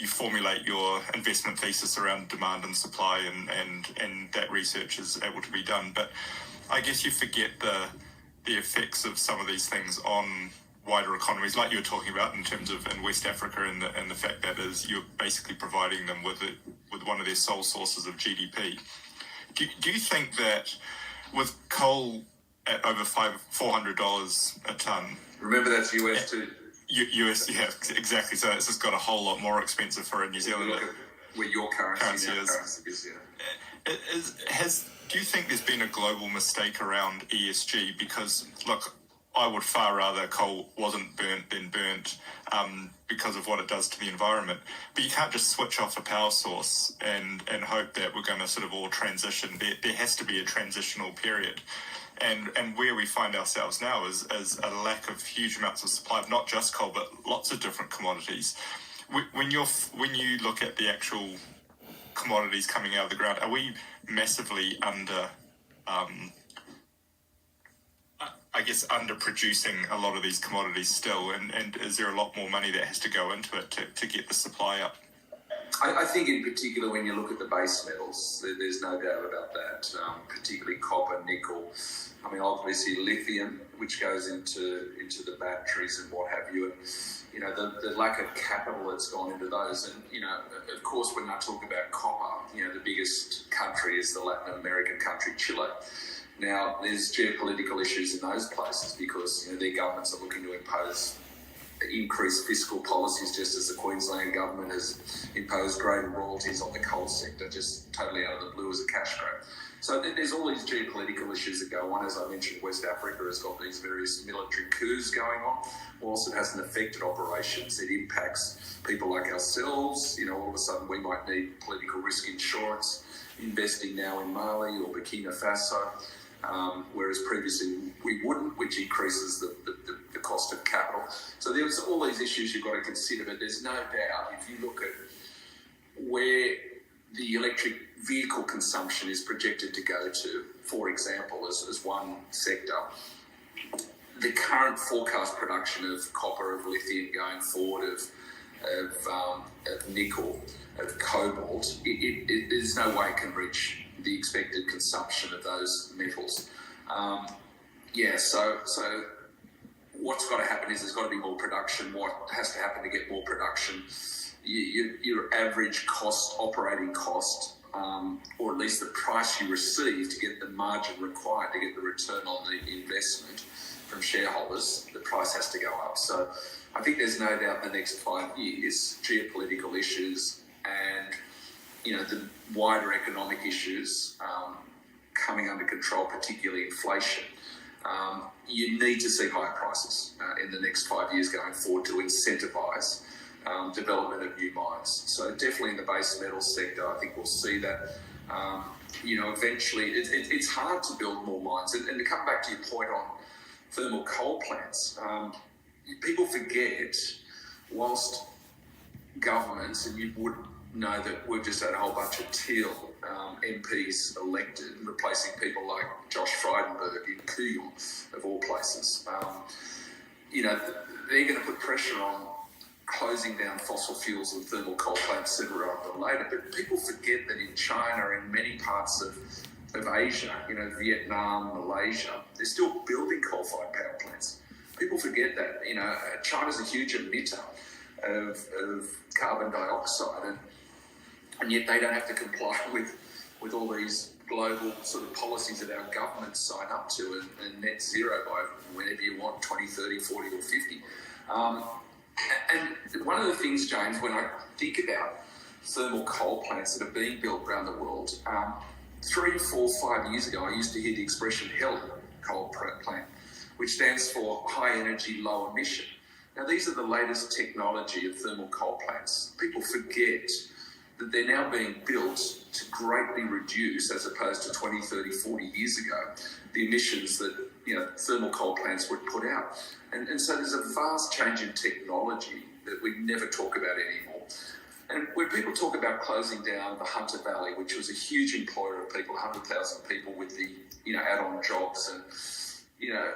formulate your investment thesis around demand and supply, and that research is able to be done. But I guess you forget the effects of some of these things on wider economies, like you were talking about in terms of in West Africa, and the fact that is you're basically providing them with one of their sole sources of GDP. Do you think that with coal at over $400 a tonne? Remember, that's US too. US, yeah, exactly. So it's just got a whole lot more expensive for a New Zealand. Look at where your currency is. Do you think there's been a global mistake around ESG? Because, look, I would far rather coal wasn't burnt than burnt because of what it does to the environment. But you can't just switch off a power source and hope that we're going to sort of all transition. There has to be a transitional period. And where we find ourselves now is a lack of huge amounts of supply of not just coal, but lots of different commodities. When you look at the actual commodities coming out of the ground, are we massively under producing a lot of these commodities still? And is there a lot more money that has to go into it to get the supply up? I think in particular when you look at the base metals, there's no doubt about that, particularly copper, nickel. I mean, obviously lithium, which goes into the batteries and what have you. And, you know, the lack of capital that's gone into those. And, you know, of course, when I talk about copper, you know, the biggest country is the Latin American country, Chile. Now, there's geopolitical issues in those places because, you know, their governments are looking to impose increased fiscal policies, just as the Queensland government has imposed greater royalties on the coal sector, just totally out of the blue as a cash grab. So there's all these geopolitical issues that go on. As I mentioned, West Africa has got these various military coups going on. Whilst it hasn't affected operations, it impacts people like ourselves. You know, all of a sudden we might need political risk insurance, investing now in Mali or Burkina Faso, whereas previously we wouldn't, which increases the cost of capital. So there's all these issues you've got to consider, but there's no doubt if you look at where the electric vehicle consumption is projected to go to, for example, as one sector, the current forecast production of copper, of lithium going forward, of nickel, of cobalt, there's no way it can reach the expected consumption of those metals. So what's got to happen is there's got to be more production. What has to happen to get more production? Your average cost, operating cost, or at least the price you receive to get the margin required to get the return on the investment from shareholders, the price has to go up. So I think there's no doubt in the next 5 years, geopolitical issues and, you know, the wider economic issues coming under control, particularly inflation, you need to see higher prices in the next 5 years going forward to incentivise development of new mines. So definitely in the base metals sector, I think we'll see that. You know, eventually it's hard to build more mines. And to come back to your point on thermal coal plants, people forget, whilst governments, and you would know that we've just had a whole bunch of Teal MPs elected, replacing people like Josh Frydenberg in Kooyong, of all places. You know, they're going to put pressure on closing down fossil fuels and thermal coal plants sooner rather than later. But people forget that in China and many parts of Asia, you know, Vietnam, Malaysia, they're still building coal-fired power plants. People forget that. You know, China's a huge emitter of carbon dioxide, and yet they don't have to comply with all these global sort of policies that our governments sign up to and net zero by whenever you want, 20, 30, 40 or 50. And one of the things, James, when I think about thermal coal plants that are being built around the world, 3, 4, 5 years ago, I used to hear the expression HEL coal plant, which stands for high energy, low emission. Now, these are the latest technology of thermal coal plants. People forget that they're now being built to greatly reduce, as opposed to 20, 30, 40 years ago, the emissions that, you know, thermal coal plants would put out. And so there's a vast change in technology that we never talk about anymore. And when people talk about closing down the Hunter Valley, which was a huge employer of people, 100,000 people with the, you know, add-on jobs, and, you know,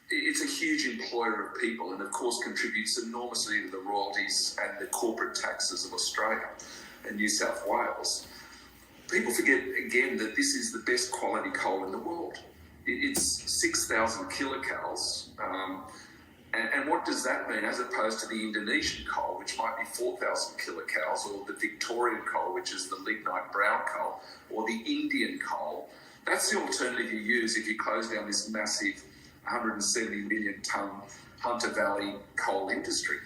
it's a huge employer of people and, of course, contributes enormously to the royalties and the corporate taxes of Australia and New South Wales. People forget, again, that this is the best quality coal in the world. It's 6,000 kilocalories. And what does that mean as opposed to the Indonesian coal, which might be 4,000 kilocalories, or the Victorian coal, which is the lignite brown coal, or the Indian coal? That's the alternative you use if you close down this massive 170 million tonne Hunter Valley coal industry.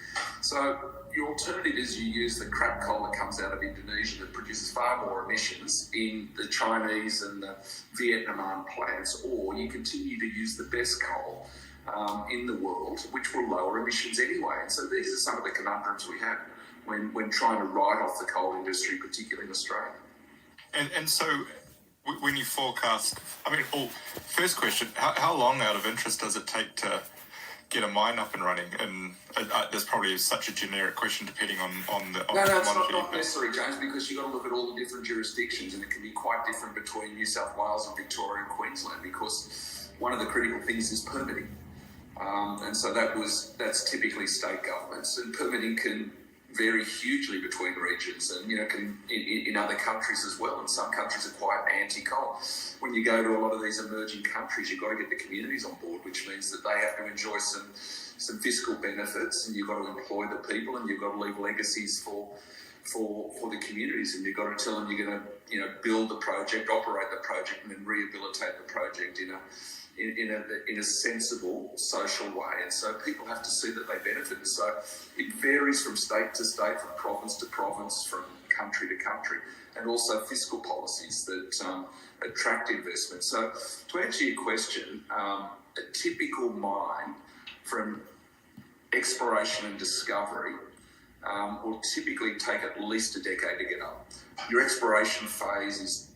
So your alternative is you use the crap coal that comes out of Indonesia that produces far more emissions in the Chinese and the Vietnam plants, or you continue to use the best coal in the world, which will lower emissions anyway. And so these are some of the conundrums we have when trying to write off the coal industry, particularly in Australia. And so when you forecast, I mean, first question, how long out of interest does it take to get a mine up and running? And there's probably such a generic question depending on the No, it's not necessary, James, because you've got to look at all the different jurisdictions, and it can be quite different between New South Wales and Victoria and Queensland, because one of the critical things is permitting. And so that's typically state governments, and permitting can vary hugely between regions, and can in other countries as well. And some countries are quite anti-coal. When you go to a lot of these emerging countries, you've got to get the communities on board, which means that they have to enjoy some fiscal benefits, and you've got to employ the people, and you've got to leave legacies for the communities, and you've got to tell them you're going to build the project, operate the project, and then rehabilitate the project in a sensible social way. And so people have to see that they benefit. And so it varies from state to state, from province to province, from country to country, and also fiscal policies that attract investment. So to answer your question, a typical mine from exploration and discovery will typically take at least a decade to get up. Your exploration phase is,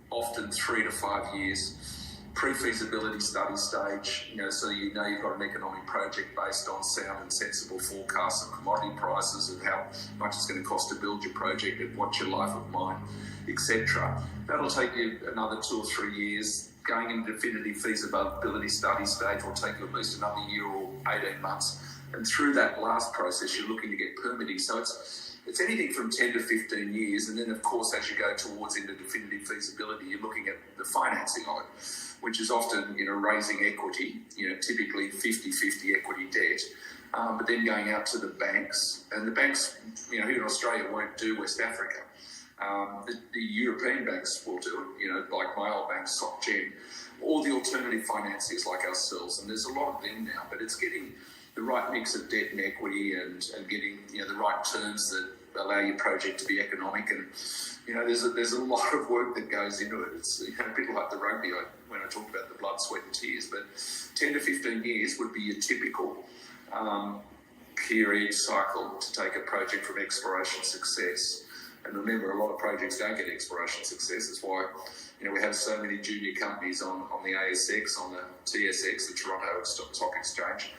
often 3 to 5 years. Pre-feasibility study stage, so you've got an economic project based on sound and sensible forecasts of commodity prices and how much it's going to cost to build your project and what's your life of mine, etc. That'll take you another 2 or 3 years. Going into definitive feasibility study stage will take you at least another year or 18 months. And through that last process, you're looking to get permitting. So it's anything from 10 to 15 years. And then, of course, as you go towards into definitive feasibility, you're looking at the financing of it, which is often, raising equity, typically 50-50 equity debt, but then going out to the banks. And the banks, here in Australia, won't do West Africa. The European banks will do it, like my old bank, SocGen, or the alternative financiers like ourselves. And there's a lot of them now, but it's getting the right mix of debt and equity and getting the right terms that allow your project to be economic. And there's a lot of work that goes into it. It's a bit like the rugby when I talked about the blood, sweat and tears, but 10 to 15 years would be your typical period cycle to take a project from exploration success. And remember, a lot of projects don't get exploration success. That's why we have so many junior companies on the ASX, on the TSX, the Toronto Stock Exchange,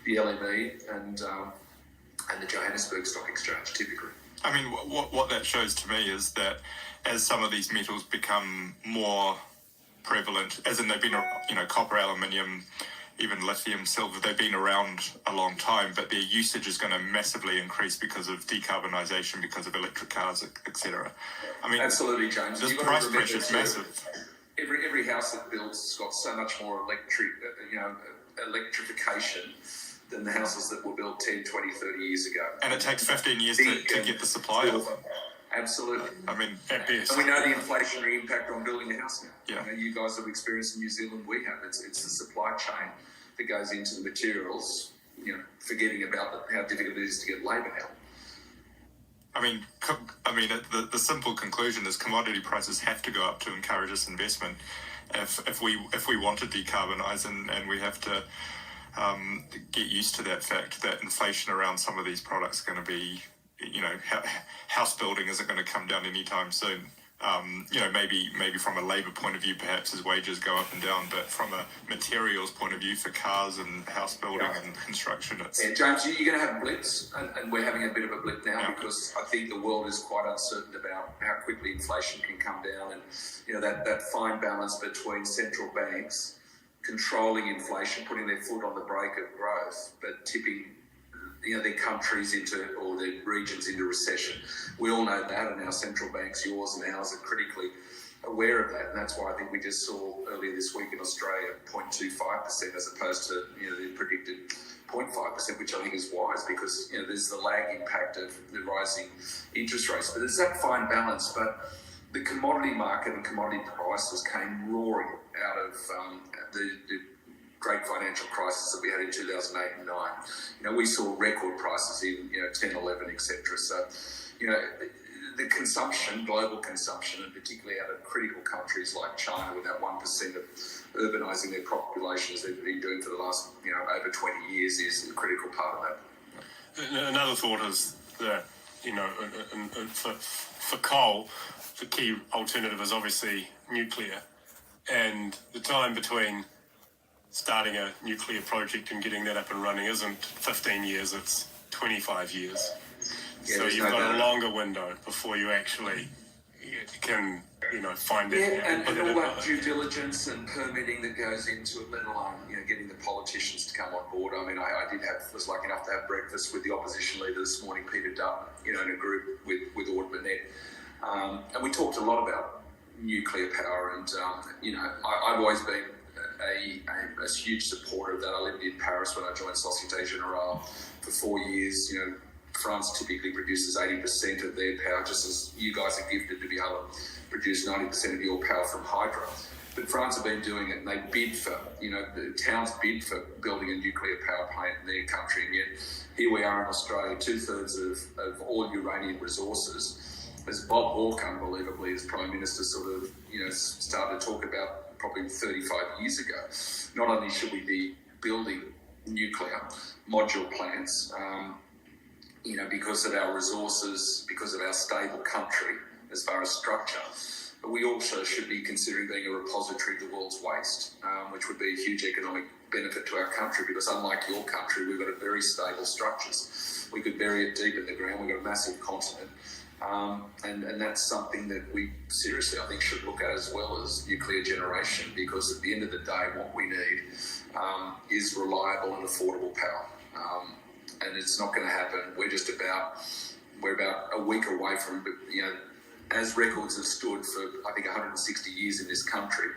the LME, and the Johannesburg Stock Exchange, typically. I mean, what that shows to me is that as some of these metals become more prevalent, as in they've been, copper, aluminium, even lithium, silver, they've been around a long time, but their usage is going to massively increase because of decarbonisation, because of electric cars, etc. I mean, absolutely, James. This price pressure is massive. Every house that builds has got so much more electrification than the houses that were built 10, 20, 30 years ago. And it takes 15 years to get the supply of them. Absolutely. I mean, and we know the inflationary impact on building a house now. Yeah. You guys have experienced in New Zealand, we have. It's the supply chain that goes into the materials, forgetting about how difficult it is to get labour now. I mean, the simple conclusion is commodity prices have to go up to encourage this investment. If we want to decarbonise, and we have to get used to that fact that inflation around some of these products is going to be, house building isn't going to come down anytime soon. Maybe from a labour point of view, perhaps as wages go up and down, but from a materials point of view for cars and house building and construction, it's... Yeah, James, you're going to have blips, and we're having a bit of a blip now because I think the world is quite uncertain about how quickly inflation can come down, and that fine balance between central banks controlling inflation, putting their foot on the brake of growth, but tipping their countries or their regions into recession. We all know that, and our central banks, yours and ours, are critically aware of that, and that's why I think we just saw earlier this week in Australia 0.25% as opposed to the predicted 0.5%, which I think is wise because there's the lag impact of the rising interest rates. But there's that fine balance. But the commodity market and commodity prices came roaring out of the great financial crisis that we had in 2008 and 9. We saw record prices in 10, 11, etc. So, the consumption, global consumption, and particularly out of critical countries like China, with that 1% of urbanising their populations they've been doing for the last over 20 years, is a critical part of that. Another thought is that for coal, the key alternative is obviously nuclear, and the time between starting a nuclear project and getting that up and running isn't 15 years, it's 25 years. Yeah, so you've got a longer window before you actually can, find it. Yeah, and all that due diligence and permitting that goes into it, let alone, getting the politicians to come on board. I mean, I was lucky enough to have breakfast with the opposition leader this morning, Peter Dutton, in a group with Ord Burnett. And we talked a lot about nuclear power, and, I've always been a huge supporter of that. I lived in Paris when I joined Société Générale for 4 years. France typically produces 80% of their power, just as you guys are gifted to be able to produce 90% of your power from hydro. But France have been doing it, and they bid for, the towns bid for building a nuclear power plant in their country. And yet here we are in Australia, 2/3 of all uranium resources. As Bob Hawke, unbelievably, as Prime Minister, sort of, started to talk about probably 35 years ago. Not only should we be building nuclear module plants, because of our resources, because of our stable country as far as structure, but we also should be considering being a repository of the world's waste, which would be a huge economic benefit to our country, because unlike your country, we've got a very stable structures. We could bury it deep in the ground. We've got a massive continent. And that's something that we seriously, I think, should look at, as well as nuclear generation, because at the end of the day, what we need is reliable and affordable power. And it's not going to happen. We're about a week away from, as records have stood for, I think, 160 years in this country,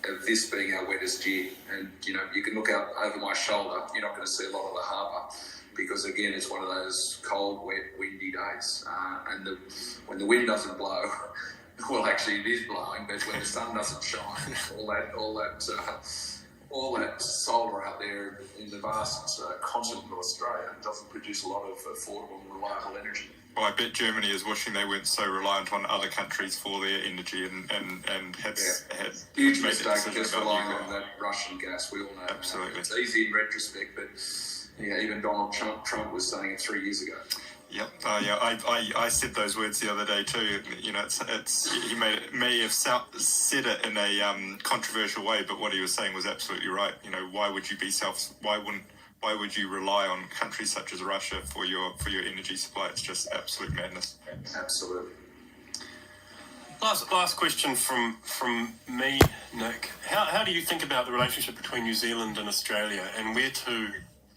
of this being our wettest year. And, you can look out over my shoulder, you're not going to see a lot of the harbour, because, again, it's one of those cold, wet, windy days. And when the wind doesn't blow, well, actually it is blowing, but when the sun doesn't shine, all that solar out there in the vast continent of Australia doesn't produce a lot of affordable and reliable energy. Well, I bet Germany is wishing they weren't so reliant on other countries for their energy and had huge made mistake just relying on that Russian gas. We all know. Absolutely. It's easy in retrospect, but even Donald Trump was saying it 3 years ago. Yep. I said those words the other day too. He may have said it in a controversial way, but what he was saying was absolutely right. Why would you rely on countries such as Russia for your energy supply? It's just absolute madness. Absolutely. Last question from me, Nick. How do you think about the relationship between New Zealand and Australia, and where to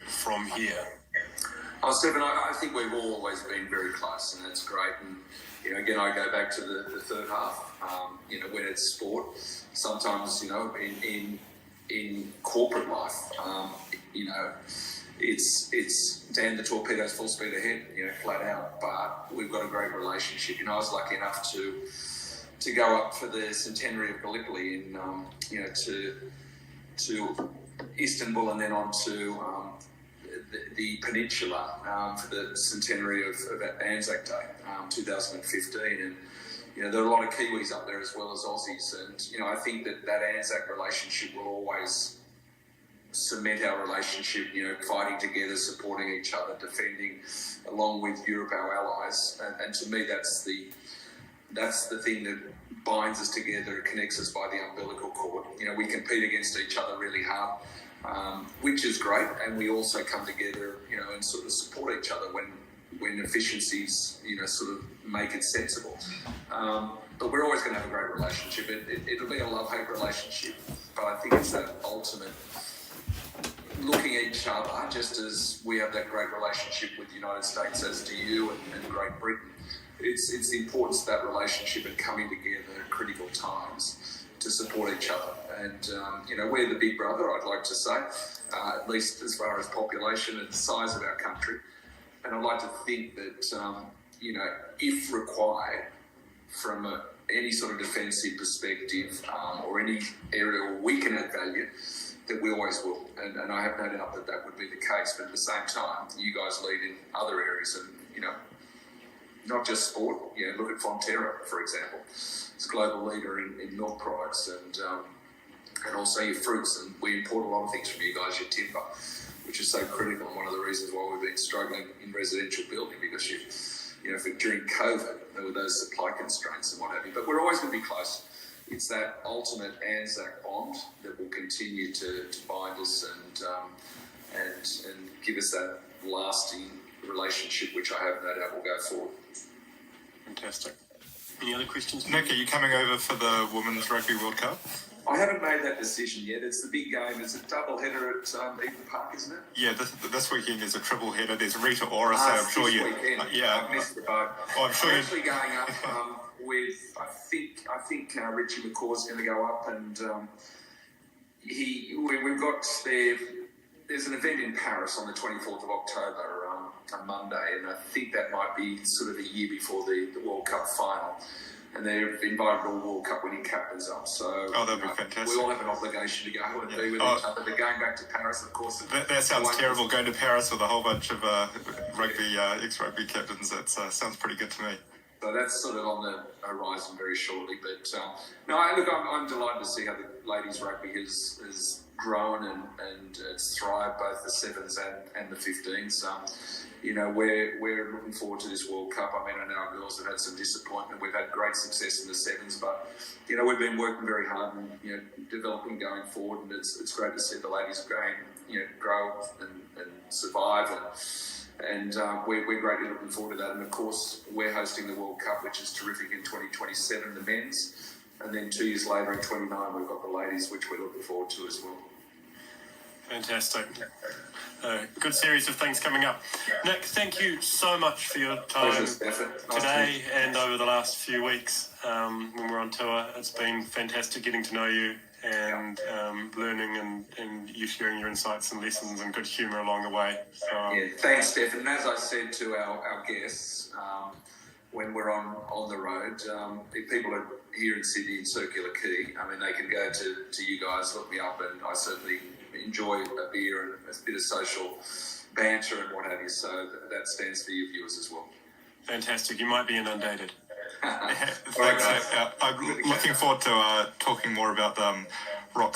from here? Stephen, I think we've always been very close, and that's great. And, again, I go back to the third half. When it's sport, sometimes, in corporate life, it's damn the torpedoes full speed ahead, flat out. But we've got a great relationship. I was lucky enough to go up for the centenary of Gallipoli to Istanbul, and then on to the peninsula for the centenary of Anzac Day, 2015, and there are a lot of Kiwis up there as well as Aussies, and I think that Anzac relationship will always cement our relationship, fighting together, supporting each other, defending along with Europe, our allies, and to me that's the thing that binds us together, connects us by the umbilical cord. We compete against each other really hard, which is great, and we also come together, and sort of support each other when efficiencies, sort of make it sensible. But we're always going to have a great relationship. It'll be a love-hate relationship, but I think it's that ultimate looking at each other, just as we have that great relationship with the United States as do you and Great Britain. It's the importance of that relationship and coming together at critical times to support each other. And, we're the big brother, I'd like to say, at least as far as population and the size of our country. And I'd like to think that, if required, from any sort of defensive perspective or any area where we can add value, that we always will. And I have no doubt that would be the case. But at the same time, you guys lead in other areas and, not just sport. Look at Fonterra, for example. It's a global leader in milk products and also your fruits. And we import a lot of things from you guys, your timber, which is so critical, and one of the reasons why we've been struggling in residential building, because during COVID, there were those supply constraints and what have you. But we're always going to be close. It's that ultimate Anzac bond that will continue to bind us and give us that lasting relationship, which I have no doubt will go forward. Fantastic. Any other questions? Nick, are you coming over for the Women's Rugby World Cup? I haven't made that decision yet. It's the big game. It's a double header at Eden Park, isn't it? Yeah, this weekend is a triple header. There's Rita Ora, so I'm sure you. I've missed the boat. I'm sure I'm you. actually going up with. I think Richie McCaw's going to go up, and we've got there. There's an event in Paris on the 24th of October, on Monday, and I think that might be sort of a year before the World Cup final. And they've invited all World Cup winning captains up. So that'd be fantastic. We all have an obligation to go and be with each other. But going back to Paris, of course. That sounds terrible, going to Paris with a whole bunch of ex-rugby captains. That sounds pretty good to me. So that's sort of on the horizon very shortly. But I'm delighted to see how the ladies rugby has grown and it's thrived, both the sevens and the 15s. We're looking forward to this World Cup. I mean, I know our girls have had some disappointment. We've had great success in the sevens, but we've been working very hard and developing going forward. And it's great to see the ladies grow and survive. And we're greatly looking forward to that. And of course, we're hosting the World Cup, which is terrific, in 2027, the men's. And then 2 years later, in 29, we've got the ladies, which we're looking forward to as well. Fantastic. Good series of things coming up. Nick, thank you so much for your time today and over the last few weeks when we're on tour. It's been fantastic getting to know you and learning and you sharing your insights and lessons and good humour along the way. Thanks, Stefan. And as I said to our guests, when we're on the road, if people are here in Sydney in Circular Quay, I mean, they can go to you guys, look me up, and I certainly enjoy a beer and a bit of social banter and what have you. So that stands for your viewers as well. Fantastic. You might be inundated. Thanks. I'm looking forward to talking more about Rock